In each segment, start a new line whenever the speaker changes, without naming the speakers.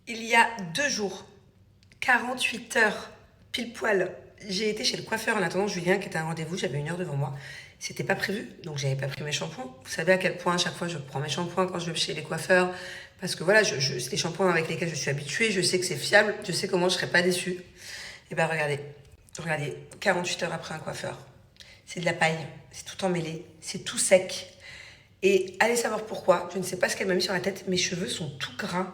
Il y a 2 jours, 48 heures, pile poil, j'ai été chez le coiffeur en attendant Julien qui était à un rendez-vous, j'avais 1 heure devant moi. C'était pas prévu, donc j'avais pas pris mes shampoings. Vous savez à quel point à chaque fois je prends mes shampoings quand je vais chez les coiffeurs, parce que voilà, c'est des shampoings avec lesquels je suis habituée, je sais que c'est fiable, je sais comment je serai pas déçue. Et ben regardez, 48 heures après un coiffeur, c'est de la paille, c'est tout emmêlé, c'est tout sec. Et allez savoir pourquoi, je ne sais pas ce qu'elle m'a mis sur la tête, mes cheveux sont tout gras.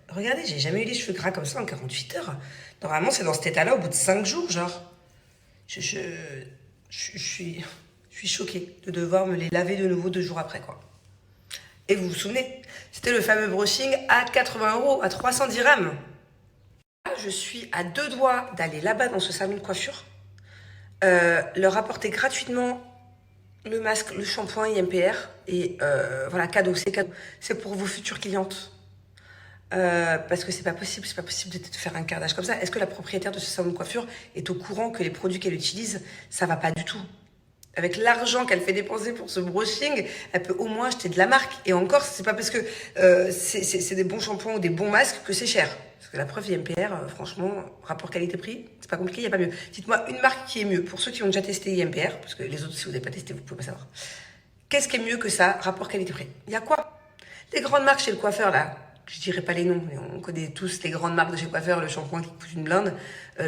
Regardez, j'ai jamais eu les cheveux gras comme ça en 48 heures. Normalement, c'est dans cet état-là au bout de 5 jours, genre. Je, je, je suis choquée de devoir me les laver de nouveau 2 jours après, quoi. Et vous vous souvenez, c'était le fameux brushing à 80 €, à 310 dirhams. Je suis à 2 doigts d'aller là-bas dans ce salon de coiffure, leur apporter gratuitement le masque, le shampoing IMPR, et voilà, cadeau, c'est cadeau. C'est pour vos futures clientes. Parce que c'est pas possible de faire un cardage comme ça. Est-ce que la propriétaire de ce salon de coiffure est au courant que les produits qu'elle utilise, ça va pas du tout? Avec l'argent qu'elle fait dépenser pour ce brushing, elle peut au moins acheter de la marque. Et encore, c'est pas parce que c'est des bons shampoings ou des bons masques que c'est cher. Parce que la preuve IMPR, franchement, rapport qualité-prix, c'est pas compliqué, il n'y a pas mieux. Dites-moi une marque qui est mieux. Pour ceux qui ont déjà testé IMPR, parce que les autres, si vous n'avez pas testé, vous pouvez pas savoir. Qu'est-ce qui est mieux que ça, rapport qualité-prix? Il y a quoi? Les grandes marques chez le coiffeur, là, je dirais pas les noms, mais on connaît tous les grandes marques de chez le coiffeur, le shampoing qui coûte une blinde.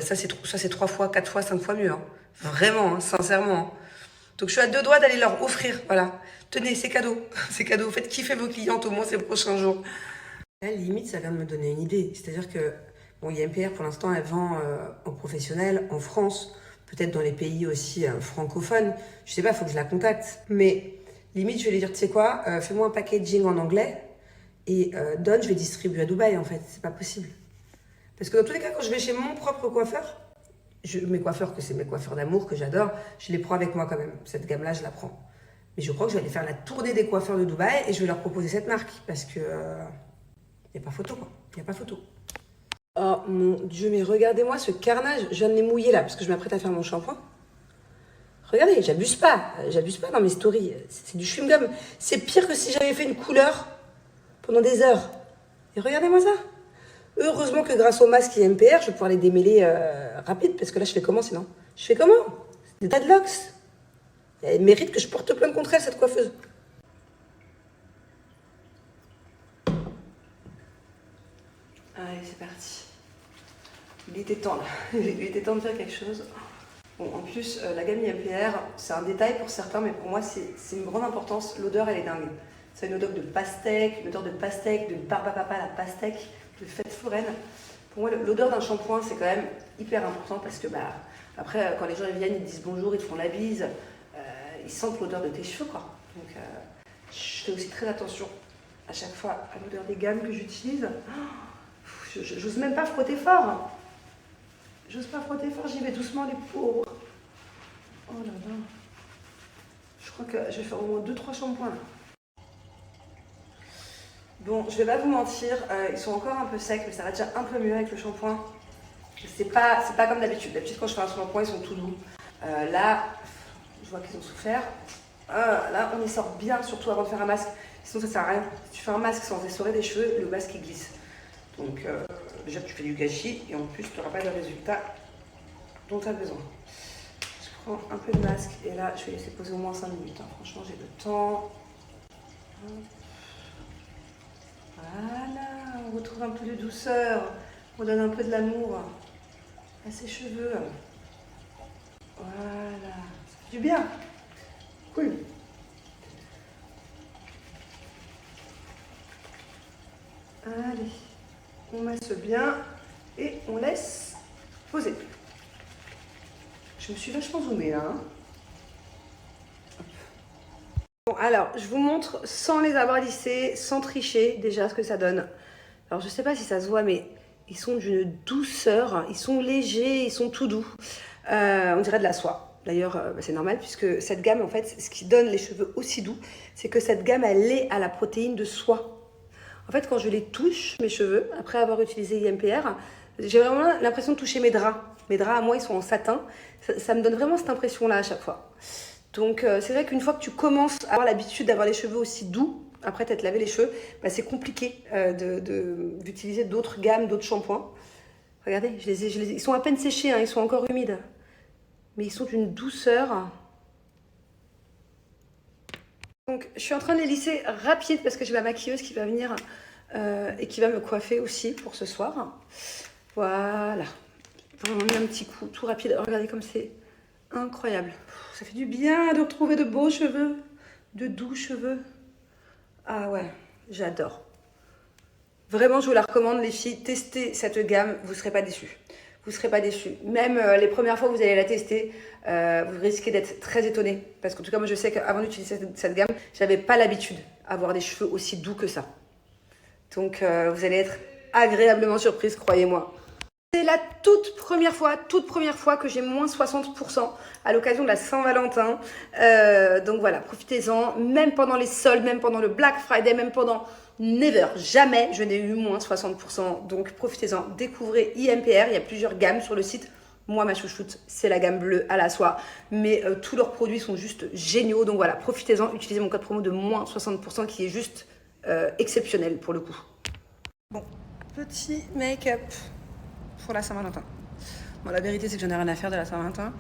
Ça, c'est 3 fois, 4 fois, 5 fois mieux. Hein. Vraiment, hein, sincèrement. Hein. Donc je suis à 2 doigts d'aller leur offrir, voilà. Tenez, c'est cadeau. C'est cadeau. Faites kiffer vos clientes au moins ces prochains jours. Là, limite, ça vient de me donner une idée. C'est-à-dire que, bon, IMPR, pour l'instant, elle vend en professionnel en France, peut-être dans les pays aussi francophones. Je sais pas, il faut que je la contacte. Mais limite, je vais lui dire, tu sais quoi, fais-moi un packaging en anglais et donne, je vais distribuer à Dubaï, en fait. C'est pas possible. Parce que dans tous les cas, quand je vais chez mon propre coiffeur, mes coiffeurs, que c'est mes coiffeurs d'amour, que j'adore, je les prends avec moi quand même. Cette gamme-là, je la prends. Mais je crois que je vais aller faire la tournée des coiffeurs de Dubaï et je vais leur proposer cette marque. Parce que il n'y a pas photo, quoi. Il n'y a pas photo. Oh mon Dieu, mais regardez-moi ce carnage. Je viens de les mouiller là, parce que je m'apprête à faire mon shampoing. Regardez, j'abuse pas. J'abuse pas dans mes stories. C'est du chewing-gum. C'est pire que si j'avais fait une couleur pendant des heures. Et regardez-moi ça. Heureusement que grâce au masque IMPR, je vais pouvoir les démêler rapide, parce que là, je fais comment sinon? Je fais comment? C'est des deadlocks. Elle mérite que je porte plainte contre elle, cette coiffeuse. Allez, c'est parti. Il était temps, là. Il était temps de faire quelque chose. Bon, en plus, la gamme IMPR, c'est un détail pour certains, mais pour moi, c'est une grande importance. L'odeur, elle est dingue. C'est une odeur de pastèque, de barbe à papa à la pastèque, de fête foraine. Pour moi, l'odeur d'un shampoing, c'est quand même hyper important parce que, bah, après, quand les gens ils viennent, ils disent bonjour, ils te font la bise, ils sentent l'odeur de tes cheveux, quoi. Donc, je fais aussi très attention à chaque fois à l'odeur des gammes que j'utilise. J'ose même pas frotter fort. J'ose pas frotter fort, j'y vais doucement, les pauvres. Oh là là. Je crois que je vais faire au moins 2-3 shampoings là. Bon, je vais pas vous mentir, ils sont encore un peu secs, mais ça va déjà un peu mieux avec le shampoing. C'est pas comme d'habitude. D'habitude, quand je fais un shampoing, ils sont tout doux. Là, je vois qu'ils ont souffert. Là, on y sort bien, surtout avant de faire un masque. Sinon, ça sert à rien. Si tu fais un masque sans essorer des cheveux, le masque il glisse. Donc, déjà, tu fais du gâchis et en plus, tu n'auras pas le résultat dont tu as besoin. Je prends un peu de masque et là, je vais laisser poser au moins 5 minutes. Hein. Franchement, j'ai le temps. Voilà, on retrouve un peu de douceur, on donne un peu de l'amour à ses cheveux. Voilà, ça fait du bien. Cool. Allez, on masse bien et on laisse poser. Je me suis vachement zoomée là. Hein. Bon, alors, je vous montre sans les avoir lissés, sans tricher, déjà ce que ça donne. Alors, je sais pas si ça se voit, mais ils sont d'une douceur, ils sont légers, ils sont tout doux. On dirait de la soie. D'ailleurs, c'est normal, puisque cette gamme, en fait, ce qui donne les cheveux aussi doux, c'est que cette gamme, elle est à la protéine de soie. En fait, quand je les touche, mes cheveux, après avoir utilisé IMPR, j'ai vraiment l'impression de toucher mes draps. Mes draps, à moi, ils sont en satin. Ça me donne vraiment cette impression-là à chaque fois. Donc, c'est vrai qu'une fois que tu commences à avoir l'habitude d'avoir les cheveux aussi doux, après t'être lavé les cheveux, bah, c'est compliqué d'utiliser d'autres gammes, d'autres shampoings. Regardez, ils sont à peine séchés, hein, ils sont encore humides. Mais ils sont d'une douceur. Donc, je suis en train de les lisser rapide parce que j'ai ma maquilleuse qui va venir et qui va me coiffer aussi pour ce soir. Voilà. Vraiment mis un petit coup tout rapide. Regardez comme c'est incroyable. Ça fait du bien de retrouver de beaux cheveux, de doux cheveux. Ah ouais, j'adore. Vraiment, je vous la recommande, les filles. Testez cette gamme, vous ne serez pas déçus. Vous ne serez pas déçus. Même les premières fois que vous allez la tester, vous risquez d'être très étonnés. Parce qu'en tout cas, moi, je sais qu'avant d'utiliser cette gamme, je n'avais pas l'habitude d'avoir des cheveux aussi doux que ça. Donc, vous allez être agréablement surprise, croyez-moi. C'est la toute première fois que j'ai moins 60% à l'occasion de la Saint-Valentin. Donc voilà, profitez-en. Même pendant les soldes, même pendant le Black Friday, même pendant never, jamais je n'ai eu moins 60%. Donc profitez-en. Découvrez IMPR. Il y a plusieurs gammes sur le site. Moi, ma chouchoute, c'est la gamme bleue à la soie. Mais tous leurs produits sont juste géniaux. Donc voilà, profitez-en. Utilisez mon code promo de moins 60% qui est juste exceptionnel pour le coup. Bon, petit make-up pour la Saint-Valentin. Bon, la vérité, c'est que j'en ai rien à faire de la Saint-Valentin.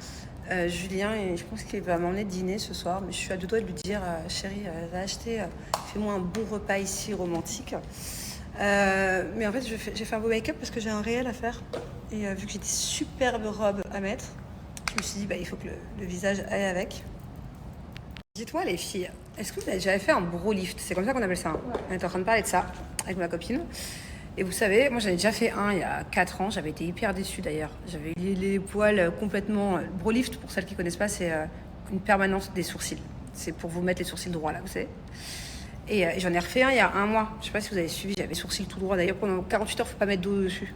Julien, je pense qu'il va m'emmener dîner ce soir, mais je suis à deux doigts de lui dire chérie, va acheter, fais-moi un bon repas ici romantique. Mais en fait, j'ai fait un beau make-up parce que j'ai un réel à faire. Et vu que j'ai des superbes robes à mettre, je me suis dit, bah, il faut que le visage aille avec. Dites-moi, les filles, est-ce que vous avez déjà fait un bro lift? C'est comme ça qu'on appelle ça. Hein. Ouais. On est en train de parler de ça avec ma copine. Et vous savez, moi j'en ai déjà fait un il y a 4 ans, j'avais été hyper déçue d'ailleurs. J'avais les poils complètement... Le bro lift, pour celles qui ne connaissent pas, c'est une permanence des sourcils. C'est pour vous mettre les sourcils droits là, vous savez. Et j'en ai refait un il y a 1 mois. Je ne sais pas si vous avez suivi, j'avais sourcils tout droit. D'ailleurs, pendant 48 heures, il ne faut pas mettre d'eau dessus.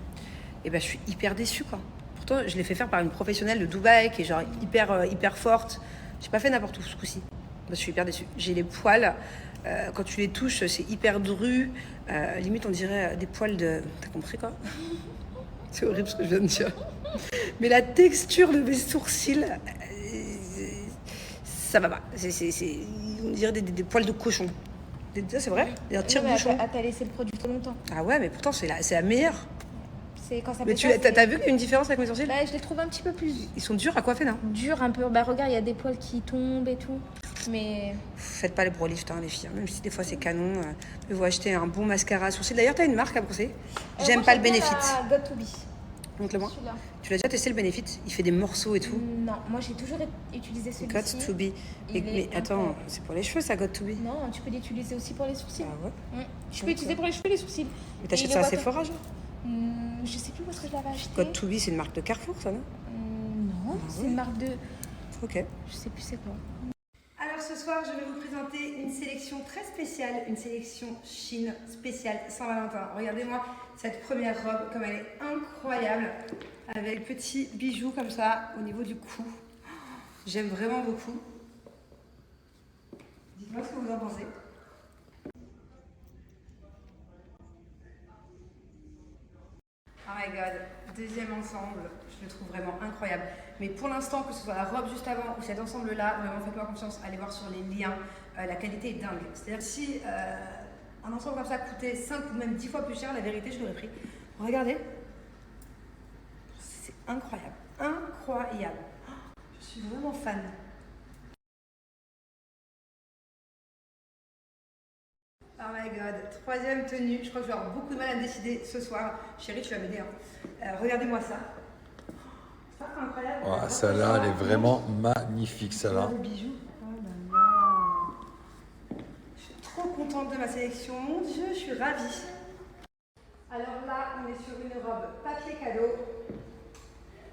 Et ben je suis hyper déçue quoi. Pourtant, je l'ai fait faire par une professionnelle de Dubaï qui est genre hyper forte. J'ai pas fait n'importe où ce coup-ci. Je suis hyper déçue. J'ai les poils... quand tu les touches, c'est hyper dru. Limite, on dirait des poils de... T'as compris quoi? C'est horrible ce que je viens de dire. Mais la texture de mes sourcils, ça va pas. On dirait des poils de cochon. C'est vrai? Des tire-bouchons.
T'as laissé le produit trop longtemps.
Ah ouais, mais pourtant, c'est la meilleure.
C'est quand ça
mais t'as vu qu'il y a une différence avec mes sourcils?
Bah, je les trouve un petit peu plus...
Ils sont durs à coiffer, non?
Durs un peu. Bah regarde, il y a des poils qui tombent et tout. Mais...
Faites pas les bro lift, hein, les filles. Même si des fois c'est canon. Vous achetez un bon mascara à sourcils. D'ailleurs, t'as une marque à me conseiller? J'aime pas le Benefit.
Got2b.
Montre-le-moi. Tu l'as déjà testé le Benefit? Il fait des morceaux et tout.
Non, moi j'ai toujours utilisé celui-ci.
Got2b. Mais attends, c'est pour les cheveux ça, Got2b?
Non, tu peux l'utiliser aussi pour les sourcils.
Ah ouais?
Tu peux l'utiliser pour les cheveux et les sourcils.
Mais t'achètes ça à Sephora, genre?
Je sais plus où est-ce que je l'avais acheté.
Got2b, c'est une marque de Carrefour, ça, non?
Non, c'est une marque de...
Ok.
Je sais plus c'est quoi.
Alors ce soir, je vais vous présenter une sélection très spéciale, une sélection Chine spéciale Saint-Valentin. Regardez-moi cette première robe, comme elle est incroyable, avec petits bijoux comme ça au niveau du cou. J'aime vraiment beaucoup. Dites-moi ce que vous en pensez. Oh my god, deuxième ensemble, je le trouve vraiment incroyable. Mais pour l'instant, que ce soit la robe juste avant ou cet ensemble-là, vraiment faites-moi confiance, allez voir sur les liens, la qualité est dingue. C'est-à-dire que si un ensemble comme ça coûtait 5 ou même 10 fois plus cher, la vérité, je l'aurais pris. Regardez, c'est incroyable, incroyable. Je suis vraiment fan. Oh my god, troisième tenue, je crois que je vais avoir beaucoup de mal à me décider ce soir. Chérie, tu vas m'aider. Hein. Regardez-moi ça. C'est incroyable.
Oh, celle-là, elle est vraiment magnifique, celle-là.
Le bijou. Oh là là. Je suis trop contente de ma sélection. Mon Dieu, je suis ravie. Alors là, on est sur une robe papier cadeau.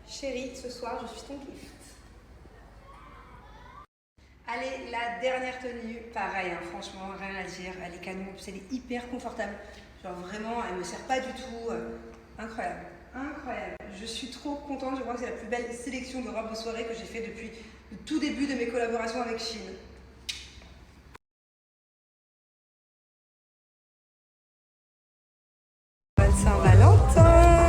Chérie, ce soir, je suis ton gift. Allez, la dernière tenue, pareil, hein, franchement, rien à dire, elle est canon, en plus elle est hyper confortable. Genre vraiment, elle me sert pas du tout. Incroyable, incroyable. Je suis trop contente, je crois que c'est la plus belle sélection de robes de soirée que j'ai fait depuis le tout début de mes collaborations avec Chine. Bonne Saint-Valentin!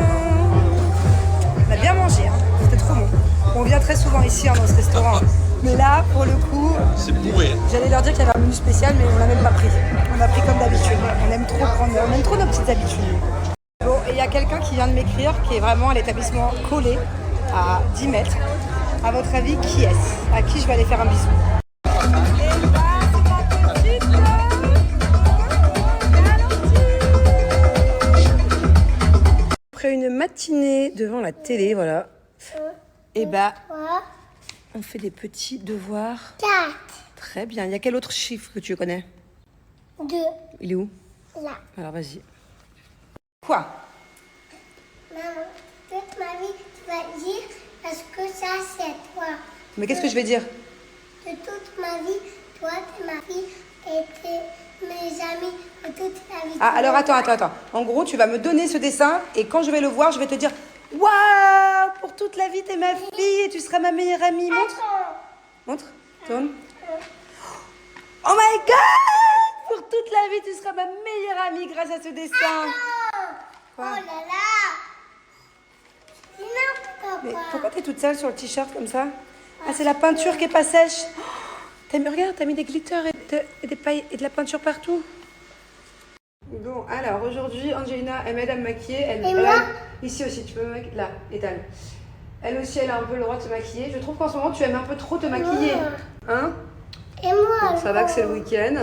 On a bien mangé, hein. C'était trop bon. On vient très souvent ici hein, dans ce restaurant. Mais là, pour le coup,
C'est bourré.
j'allais leur dire qu'il y avait un menu spécial, mais on l'a même pas pris. On a pris comme d'habitude. On aime trop prendre, on aime trop nos petites habitudes. Bon, et il y a quelqu'un qui vient de m'écrire, qui est vraiment à l'établissement collé, à 10 mètres. À votre avis, qui est-ce? À qui je vais aller faire un bisou? Après une matinée devant la télé, voilà. Et bah, on fait des petits devoirs.
4,
Très bien. Il y a quel autre chiffre que tu connais?
2,
Il est où?
là.
Alors vas-y. Quoi?
Maman, toute ma vie, tu vas dire parce que ça, c'est toi.
Mais qu'est-ce que je vais dire?
De toute ma vie, toi, t'es ma fille et t'es mes amis de toute la vie.
Ah, alors attends. En gros, tu vas me donner ce dessin et quand je vais le voir, je vais te dire waouh, pour toute la vie, t'es ma fille et tu seras ma meilleure amie. Montre. Montre. Tourne. Oh my god! Pour toute la vie, tu seras ma meilleure amie grâce à ce dessin.
Oh là là! C'est
Mais
n'importe quoi.
pourquoi t'es toute seule sur le t-shirt comme ça? Ah, c'est la peinture qui est pas sèche. Regarde, t'as mis des glitters et des pailles et de la peinture partout. Bon, alors aujourd'hui, Angelina, elle m'aide à me maquiller. Ici aussi, tu peux me maquiller. Là, étale. Elle aussi, elle a un peu le droit de se maquiller. Je trouve qu'en ce moment, tu aimes un peu trop te maquiller. Hein?
Et moi,
Ça va que c'est le week-end.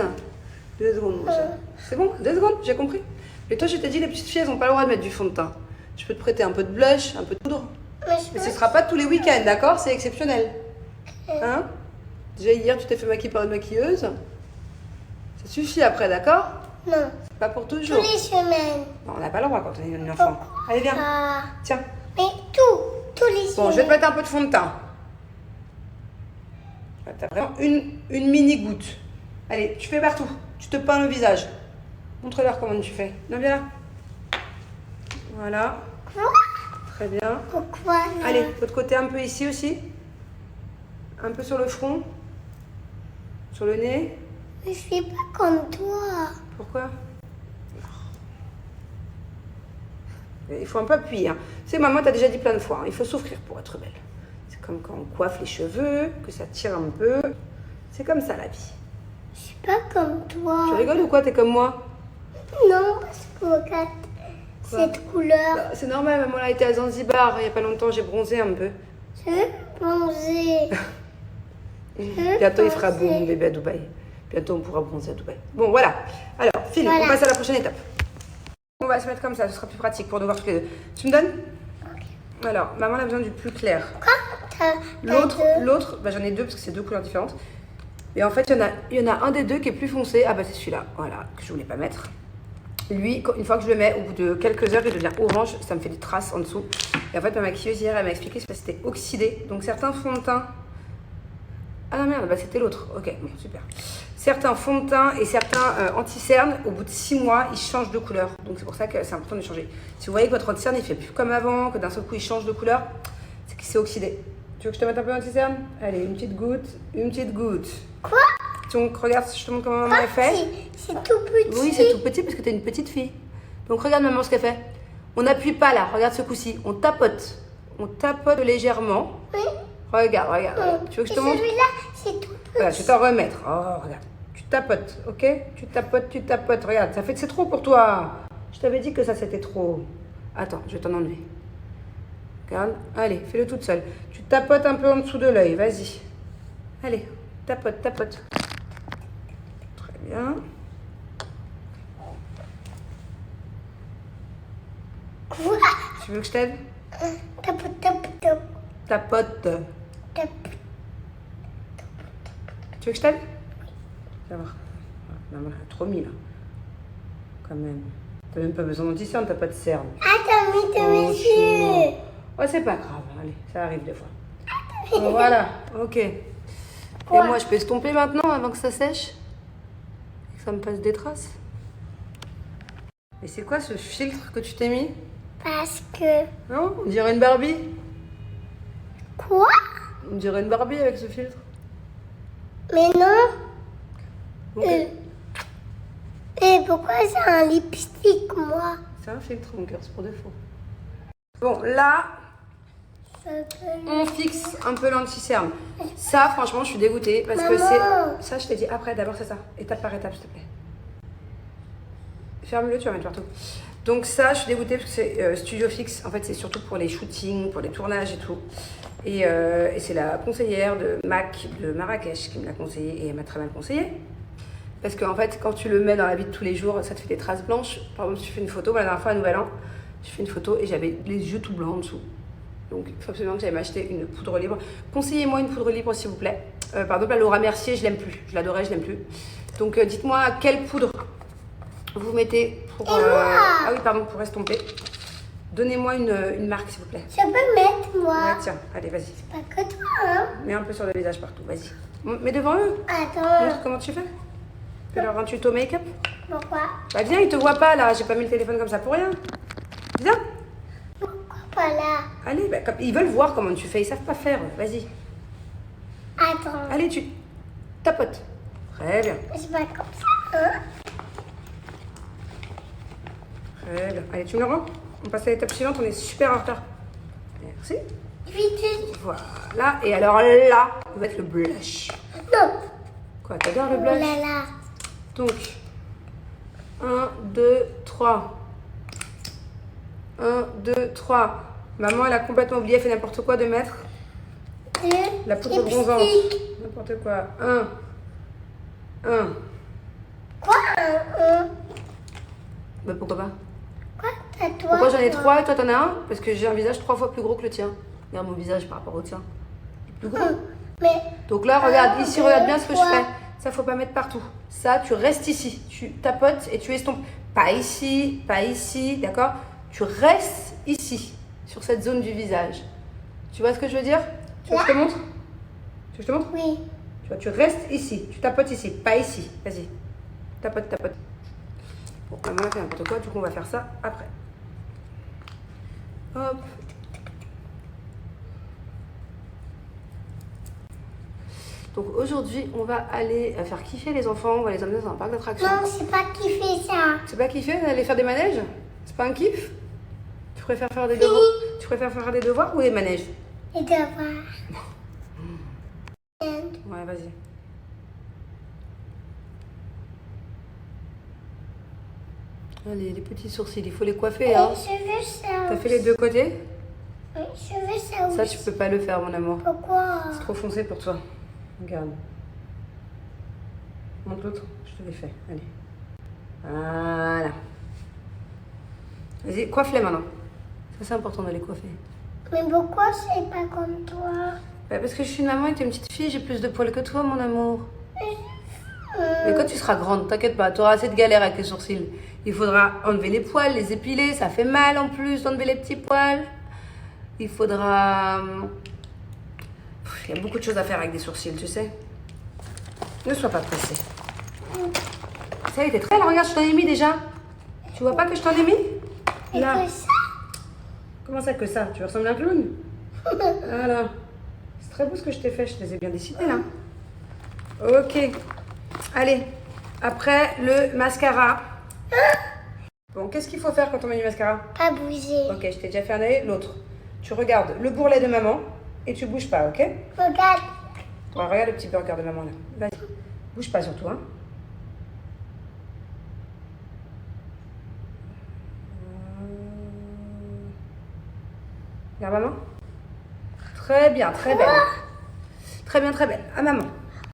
2 secondes, mon chat. C'est bon? 2 secondes, j'ai compris. Mais toi, je t'ai dit, les petites filles, elles n'ont pas le droit de mettre du fond de teint. Je peux te prêter un peu de blush, un peu de poudre. Mais ce sera pas tous les week-ends, d'accord? C'est exceptionnel. Hein? Déjà hier, tu t'es fait maquiller par une maquilleuse. Ça suffit après, d'accord?
non,
C'est pas pour
tous
toujours.
les semaines.
Non, on n'a pas le droit quand on est une enfant. Allez, viens.
Ah,
Tiens.
mais tous les semaines.
Bon, je vais te mettre un peu de fond de teint. T'as vraiment une mini goutte. Allez, tu fais partout. Tu te peins le visage. Montre-leur comment tu fais. Non, viens là. Voilà.
Quoi?
Très bien.
Pourquoi là?
Allez, de l'autre côté, un peu ici aussi. Un peu sur le front. Sur le nez.
Je suis pas comme toi.
Pourquoi? Il faut un peu appuyer. Hein. Tu sais, maman t'a déjà dit plein de fois, hein, il faut souffrir pour être belle. C'est comme quand on coiffe les cheveux, que ça tire un peu. C'est comme ça la vie.
Je suis pas comme toi.
Tu rigoles ou quoi? T'es comme moi?
Non, parce que regarde cette couleur.
Bah, c'est normal, maman a été à Zanzibar il y a pas longtemps, j'ai bronzé un peu.
Je veux bronzer.
Bientôt il fera beau, mon bébé, à Dubaï. Bientôt on pourra bronzer à Dubaï. Bon, voilà. Alors, Philippe,
Voilà.
on passe à la prochaine étape. On va se mettre comme ça, ce sera plus pratique pour devoir tous les deux. Tu me donnes? Alors, maman a besoin du plus clair.
Quoi? T'as
L'autre, bah, j'en ai 2 parce que c'est 2 couleurs différentes. Et en fait, il y en a un des 2 qui est plus foncé. Ah bah c'est celui-là, voilà, que je voulais pas mettre. Lui, une fois que je le mets, au bout de quelques heures, il devient orange. Ça me fait des traces en dessous. Et en fait, ma maquilleuse hier, elle m'a expliqué que c'était oxydé. Donc certains fonds de teint... Ah non merde, bah c'était l'autre. Ok, bon, super. Certains fonds de teint et certains anti-cernes, au bout de 6 mois, ils changent de couleur. Donc c'est pour ça que c'est important de changer. Si vous voyez que votre anti-cerne, il fait plus comme avant, que d'un seul coup, il change de couleur, c'est qu'il s'est oxydé. Tu veux que je te mette un peu d'anti-cerne? Allez, une petite goutte, une petite goutte.
Quoi?
Donc regarde, je te montre comment maman a fait.
C'est tout petit.
Oui, c'est tout petit parce que t'es une petite fille. Donc regarde maman ce qu'elle fait. On n'appuie pas là, regarde ce coup-ci. On tapote. On tapote légèrement.
Oui.
Regarde, regarde. Tu veux que je te montre?
Celui-là, c'est tout petit.
Voilà, je vais t'en remettre. Oh, regarde. Tu tapotes, ok? Tu tapotes. Regarde, ça fait que c'est trop pour toi. Je t'avais dit que ça c'était trop. Attends, je vais t'en enlever. Regarde. Allez, fais-le toute seule. Tu tapotes un peu en dessous de l'œil, vas-y. Allez, tapote. Très bien.
Quoi?
Tu veux que je t'aide?
Tapote.
Tapote. Tu veux que je t'aide? Ça va. Maman, elle a trop mis là. Quand même. T'as même pas besoin d'anti-cerne, t'as pas de cerne.
Ah, t'as mis de mes yeux.
Oh, c'est pas grave, allez, ça arrive des fois. Bon, voilà, ok. Et
Quoi?
moi, je peux estomper maintenant avant que ça sèche? Et que ça me passe des traces? Et c'est quoi ce filtre que tu t'es mis?
Parce que...
Non? On dirait une Barbie?
Quoi?
On dirait une Barbie avec ce filtre.
Mais non.
Ok.
Et pourquoi c'est un lipstick, moi?
C'est un filtre, mon cœur, c'est pour défaut. Bon, là, On fixe un peu l'anti-cerne. Ça, franchement, je suis dégoûtée parce que
Maman.
c'est... Ça, je t'ai dit après, d'abord c'est ça. Étape par étape, s'il te plaît. Ferme-le, tu vas mettre partout. Donc ça, je suis dégoûtée parce que c'est Studio Fix. En fait, c'est surtout pour les shootings, pour les tournages et tout. Et c'est la conseillère de Mac de Marrakech qui me l'a conseillé et elle m'a très mal conseillé. Parce qu'en fait, quand tu le mets dans la vie de tous les jours, ça te fait des traces blanches. Par exemple, si tu fais une photo, la dernière fois à Nouvel An, j'ai fait une photo et j'avais les yeux tout blancs en dessous. Donc, il faut absolument que j'aille m'acheter une poudre libre. Conseillez-moi une poudre libre, s'il vous plaît. Par exemple, la Laura Mercier, je l'aime plus. Je l'adorais, je l'aime plus. Donc, dites-moi quelle poudre vous mettez pour... Ah oui, pardon, pour estomper. Donnez-moi une marque, s'il vous plaît.
Je peux mettre, moi.
Ouais, tiens, allez, vas-y.
Pas que toi, hein.
Mets un peu sur le visage partout, vas-y. Mets devant eux.
Attends.
Montre comment tu fais. Fais leur un tuto make-up.
Pourquoi?
Bah viens, ils te voient pas là, j'ai pas mis le téléphone comme ça pour rien. Viens.
Pourquoi pas là?
Allez, bah, ils veulent voir comment tu fais, ils savent pas faire. Vas-y.
Attends.
Allez, tu tapotes. Très bien.
C'est pas comme ça, hein.
Très bien. Allez, tu me le rends. On passe à l'étape suivante, on est super en retard. Merci.
Vite, vite.
Voilà. Et alors là, on va mettre le blush.
Non.
Quoi, t'adores le
Oh
blush?
là là.
Donc, 1, 2, 3. 1, 2, 3. Maman, elle a complètement oublié, elle fait n'importe quoi de mettre la poudre bronzante. N'importe quoi. 1.
Quoi?
Bah pourquoi pas?
Quoi? T'as toi?
Pourquoi j'en ai 3 et toi t'en as un? Parce que j'ai un visage 3 fois plus gros que le tien. Regarde mon visage par rapport au tien. Il est plus gros.
Mais
Donc là, regarde, ici, regarde bien ce que je
Quoi?
fais. Ça, faut pas mettre partout. Ça, tu restes ici. Tu tapotes et tu estompes. Pas ici, d'accord? Tu restes ici, sur cette zone du visage. Tu vois ce que je veux dire? Tu veux que je te montre? Tu veux que je te montre?
oui.
Tu vois, tu restes ici. Tu tapotes ici, pas ici. Vas-y. Tapote. Bon, maman a fait n'importe quoi, du coup, on va faire ça après. Hop. Donc aujourd'hui, on va aller faire kiffer les enfants, on va les emmener dans un parc d'attractions.
Non, c'est pas qui fait ça.
C'est pas kiffer d'aller faire des manèges? C'est pas un kiff? Tu préfères faire des devoirs? Tu préfères faire des devoirs ou des manèges?
Et devoirs.
Ouais, vas-y. Allez, les petits sourcils, il faut les coiffer, hein.
Je veux ça.
T'as fait les deux côtés?
Oui, je veux ça aussi.
Ça, tu peux pas le faire, mon amour.
Pourquoi?
C'est trop foncé pour toi. Regarde. Montre l'autre, je te l'ai fait. Allez. Voilà. Vas-y, coiffe-les maintenant. Ça, c'est important de les coiffer.
Mais pourquoi c'est pas comme toi?
Bah, parce que je suis une maman et t'es une petite fille, j'ai plus de poils que toi, mon amour. Mais quand tu seras grande, t'inquiète pas, tu auras assez de galères avec les sourcils. Il faudra enlever les poils, les épiler, ça fait mal en plus d'enlever les petits poils. Il faudra... Il y a beaucoup de choses à faire avec des sourcils, tu sais. Ne sois pas pressée. Ça y est, t'es très là, regarde, je t'en ai mis déjà. Tu vois pas que je t'en ai mis?
Et
Là.
que ça?
Comment ça que ça? Tu ressembles à un clown? Voilà. C'est très beau ce que je t'ai fait, je te les ai bien dessinés là. Ok. Allez, après le mascara. Bon, qu'est-ce qu'il faut faire quand on met du mascara?
Pas bouger.
Ok, je t'ai déjà fait un œil. L'autre. Tu regardes le bourrelet de maman et tu bouges pas, ok?
Regarde.
Ouais, regarde le petit burger de maman là. Vas-y. Bouge pas surtout, hein. Regarde maman. Très bien, très belle. Très bien, très belle. À maman.